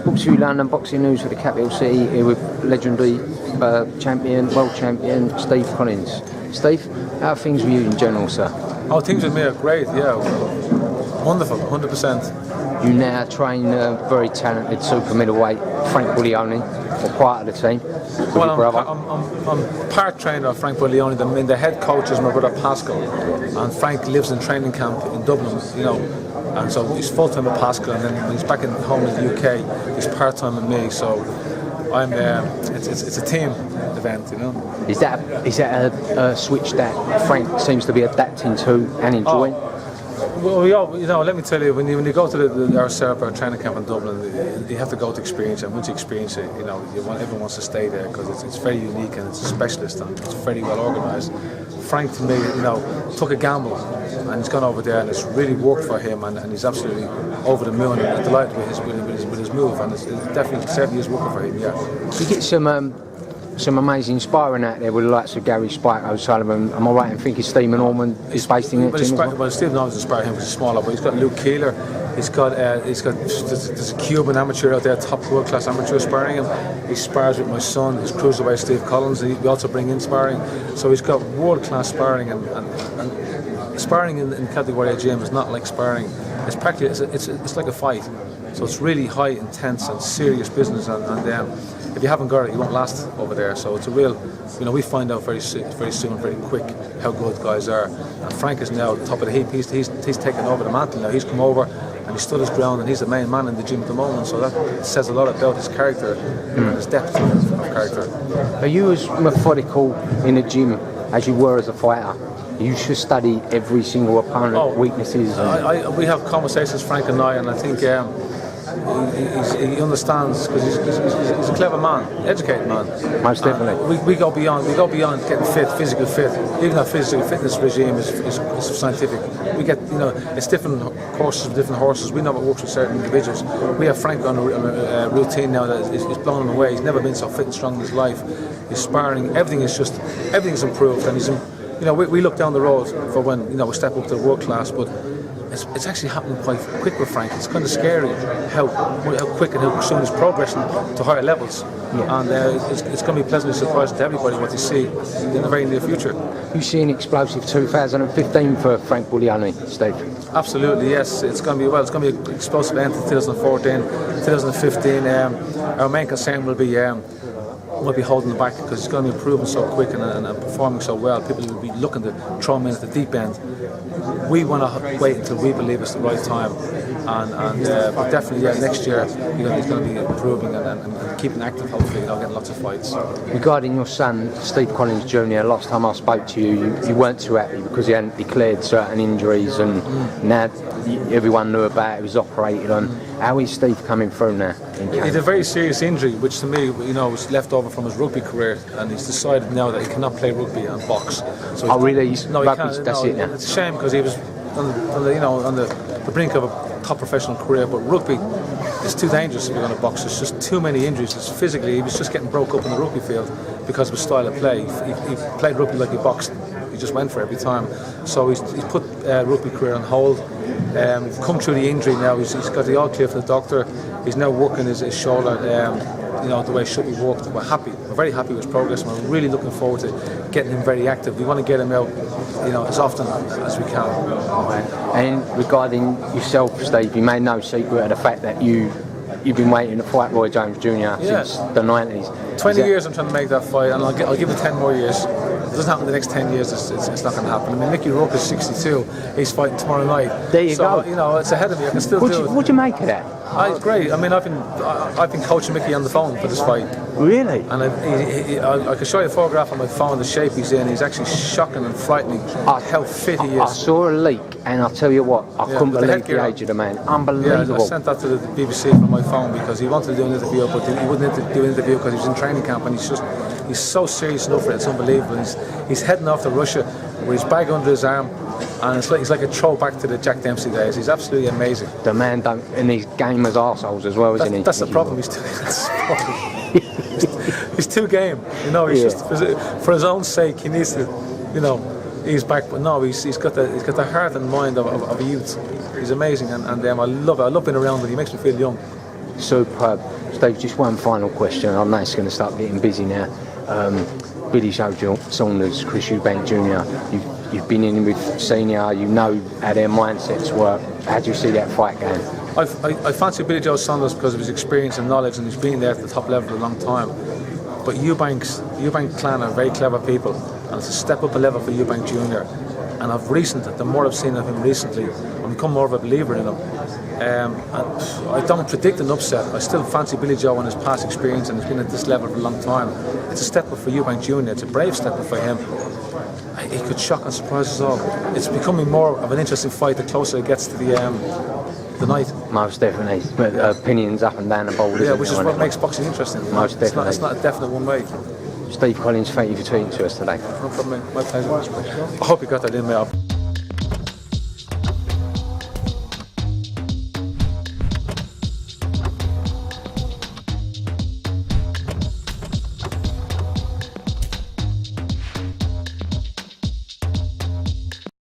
brought to you London Boxing News for the capital city here with legendary world champion Steve Collins. Steve, how are things with you in general, sir? Oh, things with me are great, yeah. Wonderful, 100%. You now train very talented super middleweight Frank Buglioni, or part of the team. Well, I'm part trainer of Frank Buglioni. The head coach is my brother Pascal, and Frank lives in training camp in Dublin, and so he's full time with Pascal, and then when he's back home in the UK, he's part time with me. So I'm it's a team event, Is that a switch that Frank seems to be adapting to and enjoying? Well, let me tell you, when you go to our training camp in Dublin, you have to go to experience it. And once you experience it, everyone wants to stay there because it's very unique and it's a specialist and it's very well organised. Frank, to me, took a gamble and he's gone over there and it's really worked for him and he's absolutely over the moon and delighted with his move, and it's definitely certainly is working for him. Yeah. You get some amazing sparring out there with the likes of Gary Spike O'Sullivan. Am I right in thinking Steve Norman is based in it? Well, Steve Norman's inspired him because he's smaller, but he's got Luke Keeler. There's a Cuban amateur out there, top world class amateur sparring him. He spars with my son, his cruiserweight Steve Collins. And we also bring in sparring, so he's got world class sparring and sparring in category gym is not like sparring. It's practically it's like a fight. So it's really high, intense, and serious business. And if you haven't got it, you won't last over there. So it's a real, we find out very soon, very quick, how good guys are. And Frank is now top of the heap. He's taken over the mantle now. He's come over and he stood his ground, and he's the main man in the gym at the moment. So that says a lot about his character and his depth of character. Are you as methodical in the gym as you were as a fighter? You should study every single opponent, weaknesses. We have conversations, Frank and I think. He understands because he's a clever man, educated man. Most definitely. We go beyond getting fit, physical fit. Even our physical fitness regime is scientific. We get it's different courses with different horses. We know what works with certain individuals. We have Frank on a routine now that is blowing him away. He's never been so fit and strong in his life. He's sparring. Everything's improved, and he's we look down the road for when we step up to the world class, but. It's actually happening quite quick with Frank. It's kind of scary how quick and how soon he's progressing to higher levels. Yeah. And it's going to be pleasantly surprising to everybody what you see in the very near future. You see an explosive 2015 for Frank Buglioni, Steve? Absolutely, yes. It's going to be an explosive end to 2014, 2015. Our main concern will be holding him back because he's going to be improving so quick and performing so well. People will be looking to throw him in at the deep end. We want to wait until we believe it's the right time, but definitely, next year he's going to be improving and keeping active. Hopefully, getting lots of fights. Regarding your son, Steve Collins Jr., last time I spoke to you weren't too happy because he hadn't declared certain injuries, and now everyone knew about it. He was operated on. How is Steve coming through now? He had a very serious injury, which to me, was left over from his rugby career, and he's decided now that he cannot play rugby and box. So really? He can't. That's it now. It's a shame because he was on the brink of a top professional career, but rugby is too dangerous if you're going to box. There's just too many injuries. Physically, he was just getting broke up in the rugby field because of his style of play. He played rugby like he boxed. He just went for it every time. So he's put rugby career on hold. Come through the injury now. He's got the all clear from the doctor. He's now working his shoulder. The way it should be worked. We're happy. We're very happy with his progress, and we're really looking forward to getting him very active. We want to get him out, as often as we can. And regarding yourself, Steve, you made no secret of the fact that you've been waiting to fight Roy Jones Jr. since the 90s. 20 years I'm trying to make that fight, and I'll give it 10 more years. If it doesn't happen in the next 10 years, it's not going to happen. I mean, Mickey Rourke is 62. He's fighting tomorrow night. There you go. It's ahead of me. I can still do it. What'd you make of that? It's great. I mean, I've been coaching Mickey on the phone for this fight. Really? And I can show you a photograph on my phone, the shape he's in. He's actually shocking and frightening how fit he is. I saw a leak, and I'll tell you what, I couldn't believe the age of the man. Unbelievable. Yeah, I sent that to the BBC from my phone because he wanted to do an interview, but he wouldn't do an interview because he was in training camp, and he's so serious enough for it. It's unbelievable. He's heading off to Russia with his bag under his arm, and he's like a throwback to the Jack Dempsey days. He's absolutely amazing. The man and he's game as arseholes as well, isn't he? That's the problem. He's too game. He's just for his own sake. He needs to, he's back. But no, he's got the heart and mind of a youth. He's amazing, and I love it. I love being around him. He makes me feel young. Superb. Steve, just one final question. I know it's going to start getting busy now. Billy Joe Saunders, Chris Eubank Jr. You've been in with Senior. You know how their mindsets work. How do you see that fight going? I fancy Billy Joe Saunders because of his experience and knowledge, and he's been there at the top level for a long time. But Eubank clan are very clever people, and it's a step up a level for Eubank Jr. And the more I've seen of him recently, I've become more of a believer in him. And I don't predict an upset. I still fancy Billy Joe and his past experience, and he's been at this level for a long time. It's a step up for Eubank Jr. It's a brave step up for him. He could shock and surprise us all. It's becoming more of an interesting fight the closer it gets to the night. Most definitely. But opinions up and down the board. Yeah, which is what makes boxing interesting. Most definitely. It's not a definite one way. Steve Collins, thank you for tweeting to us today. No problem, my pleasure. I hope you got that in there.